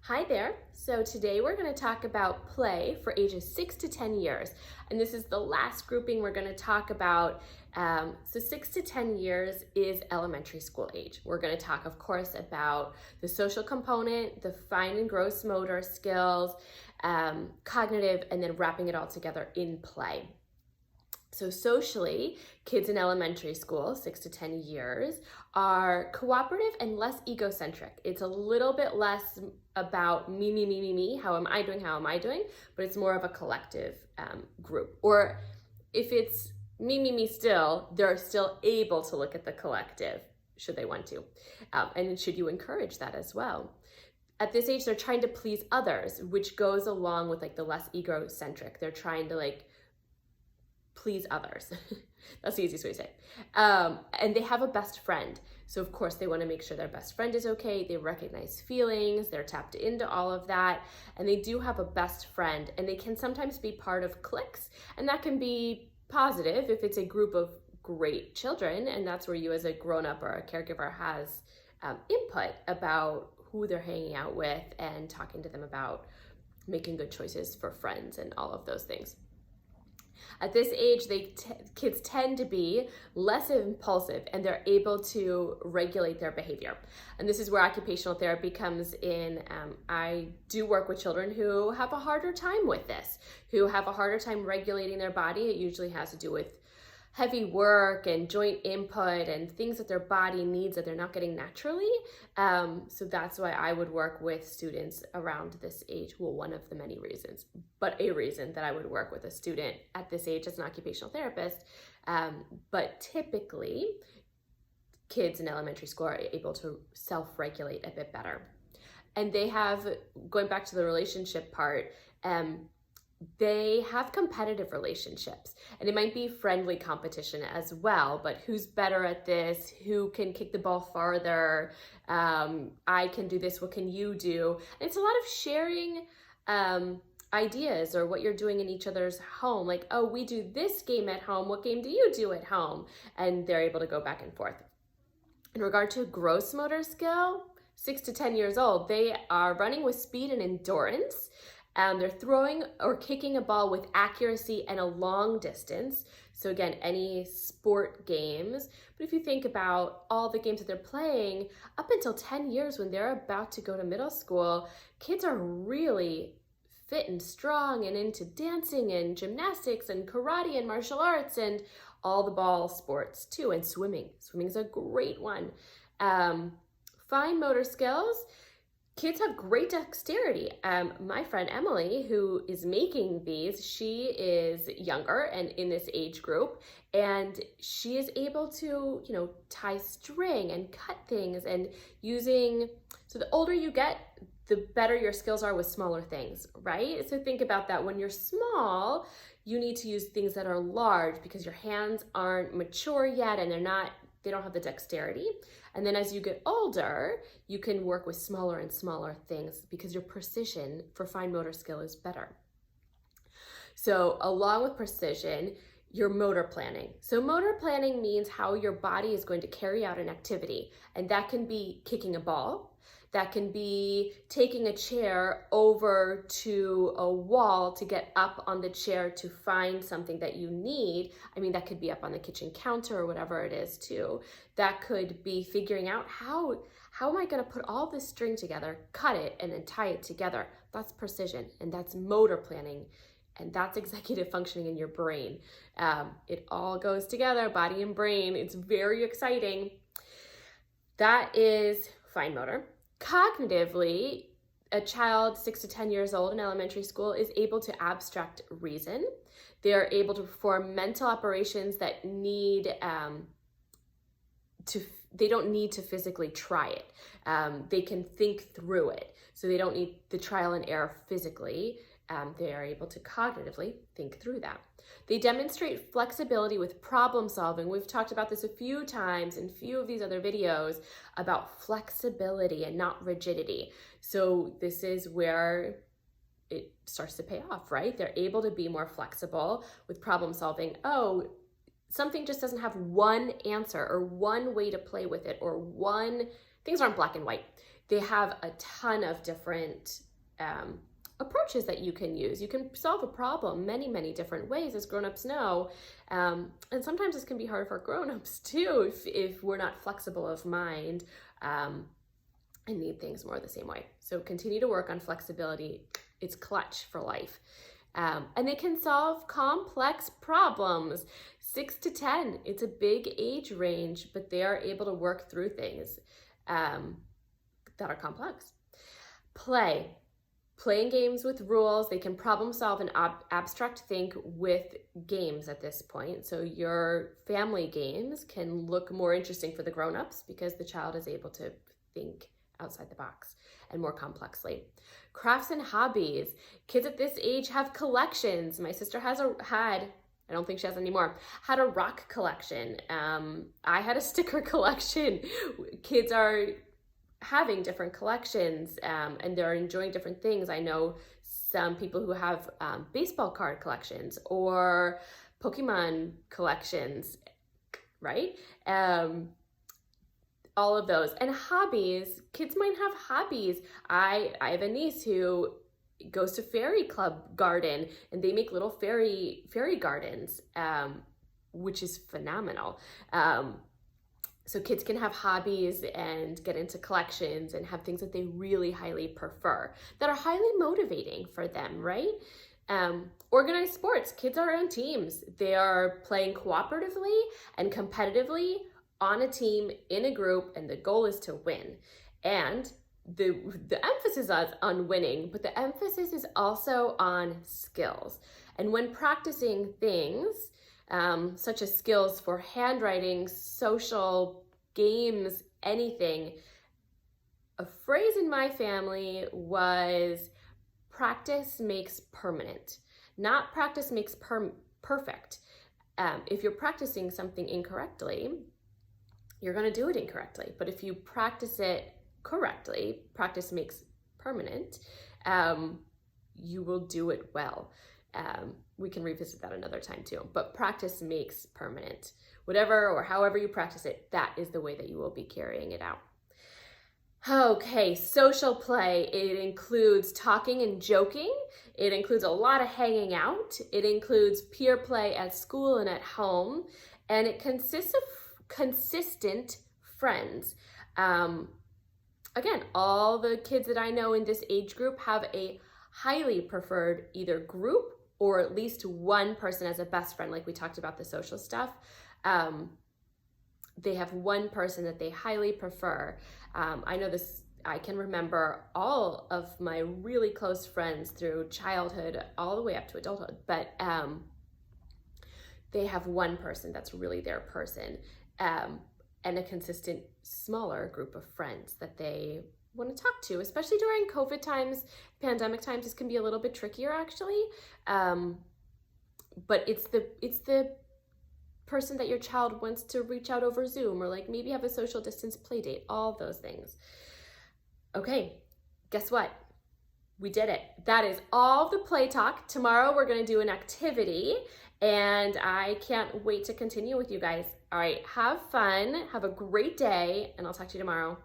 Hi there. So today we're going to talk about play for ages 6 to 10 years. And this is the last grouping we're going to talk about. So 6 to 10 years is elementary school age. We're going to talk, of course, about the social component, the fine and gross motor skills, cognitive, and then wrapping it all together in play. So socially, kids in elementary school, 6 to 10 years, are cooperative and less egocentric. It's a little bit less about me, how am I doing, but it's more of a collective group. Or if it's me still, they're still able to look at the collective, should they want to. And should you encourage that as well? At this age, they're trying to please others, which goes along with like the less egocentric. They're trying to please others. That's the easiest way to say it. And they have a best friend. So of course they want to make sure their best friend is okay. They recognize feelings, they're tapped into all of that. And they do have a best friend, and they can sometimes be part of cliques. And that can be positive if it's a group of great children. And that's where you as a grown-up or a caregiver has input about who they're hanging out with and talking to them about making good choices for friends and all of those things. At this age, kids tend to be less impulsive, and they're able to regulate their behavior. And this is where occupational therapy comes in. I do work with children who have a harder time with this, who have a harder time regulating their body. It usually has to do with heavy work and joint input and things that their body needs that they're not getting naturally. So that's why I would work with students around this age. Well, one of the many reasons, but a reason that I would work with a student at this age as an occupational therapist. But typically, kids in elementary school are able to self-regulate a bit better. And they have, going back to the relationship part, they have competitive relationships, and it might be friendly competition as well, but who's better at this, who can kick the ball farther, I can do this, what can you do? And it's a lot of sharing ideas or what you're doing in each other's home, like, oh, we do this game at home, what game do you do at home? And they're able to go back and forth. In regard to gross motor skill, 6 to 10 years old, they are running with speed and endurance. They're throwing or kicking a ball with accuracy and a long distance. So again, any sport games. But if you think about all the games that they're playing, up until 10 years when they're about to go to middle school, kids are really fit and strong and into dancing and gymnastics and karate and martial arts and all the ball sports too, and swimming. Swimming is a great one. Fine motor skills. Kids have great dexterity. My friend Emily, who is making these, she is younger and in this age group, and she is able to, tie string and cut things and so the older you get, the better your skills are with smaller things, right? So think about that. When you're small, you need to use things that are large because your hands aren't mature yet and they don't have the dexterity. And then as you get older, you can work with smaller and smaller things because your precision for fine motor skill is better. So along with precision, your motor planning. So motor planning means how your body is going to carry out an activity. And that can be kicking a ball. That can be taking a chair over to a wall to get up on the chair to find something that you need. I mean, that could be up on the kitchen counter or whatever it is too. That could be figuring out how am I gonna put all this string together, cut it, and then tie it together. That's precision, and that's motor planning, and that's executive functioning in your brain. It all goes together, body and brain. It's very exciting. That is fine motor. Cognitively, a child 6 to 10 years old in elementary school is able to abstract reason. They're able to perform mental operations that they don't need to physically try it. They can think through it. So they don't need the trial and error physically. They are able to cognitively think through that. They demonstrate flexibility with problem solving. We've talked about this a few times in a few of these other videos about flexibility and not rigidity. So this is where it starts to pay off, right? They're able to be more flexible with problem solving. Oh, something just doesn't have one answer or one way to play with it or things aren't black and white. They have a ton of different approaches that you can use. You can solve a problem many, many different ways, as grown-ups know. And sometimes this can be hard for grown-ups too, if we're not flexible of mind and need things more the same way. So continue to work on flexibility. It's clutch for life. And they can solve complex problems. 6 to 10, it's a big age range, but they are able to work through things that are complex. Playing games with rules. They can problem solve and abstract think with games at this point. So your family games can look more interesting for the grown-ups because the child is able to think outside the box and more complexly. Crafts and hobbies. Kids at this age have collections. My sister had, I don't think she has anymore, had a rock collection. I had a sticker collection. Kids are having different collections and they're enjoying different things. I know some people who have baseball card collections or Pokemon collections, right? All of those. And hobbies, kids might have hobbies. I have a niece who goes to Fairy Club Garden and they make little fairy gardens, which is phenomenal. So kids can have hobbies and get into collections and have things that they really highly prefer that are highly motivating for them, right? Organized sports. Kids are on teams. They are playing cooperatively and competitively on a team, in a group, and the goal is to win. And the emphasis is on winning, but the emphasis is also on skills. And when practicing things, such as skills for handwriting, social, games, anything, a phrase in my family was practice makes permanent, not practice makes perfect. If you're practicing something incorrectly, you're going to do it incorrectly. But if you practice it correctly, practice makes permanent, you will do it well. We can revisit that another time too, but practice makes permanent. Whatever or however you practice it, that is the way that you will be carrying it out. Okay, social play. It includes talking and joking. It includes a lot of hanging out. It includes peer play at school and at home. And it consists of consistent friends. Again, all the kids that I know in this age group have a highly preferred either group or at least one person as a best friend, like we talked about the social stuff. They have one person that they highly prefer. I know this, I can remember all of my really close friends through childhood all the way up to adulthood, but they have one person that's really their person, and a consistent smaller group of friends that they want to talk to, especially during COVID times, pandemic times. This can be a little bit trickier actually, but it's the person that your child wants to reach out over Zoom, or like maybe have a social distance play date, all of those things. Okay, guess what? We did it. That is all the play talk. Tomorrow we're going to do an activity and I can't wait to continue with you guys. All right, have fun, have a great day, and I'll talk to you tomorrow.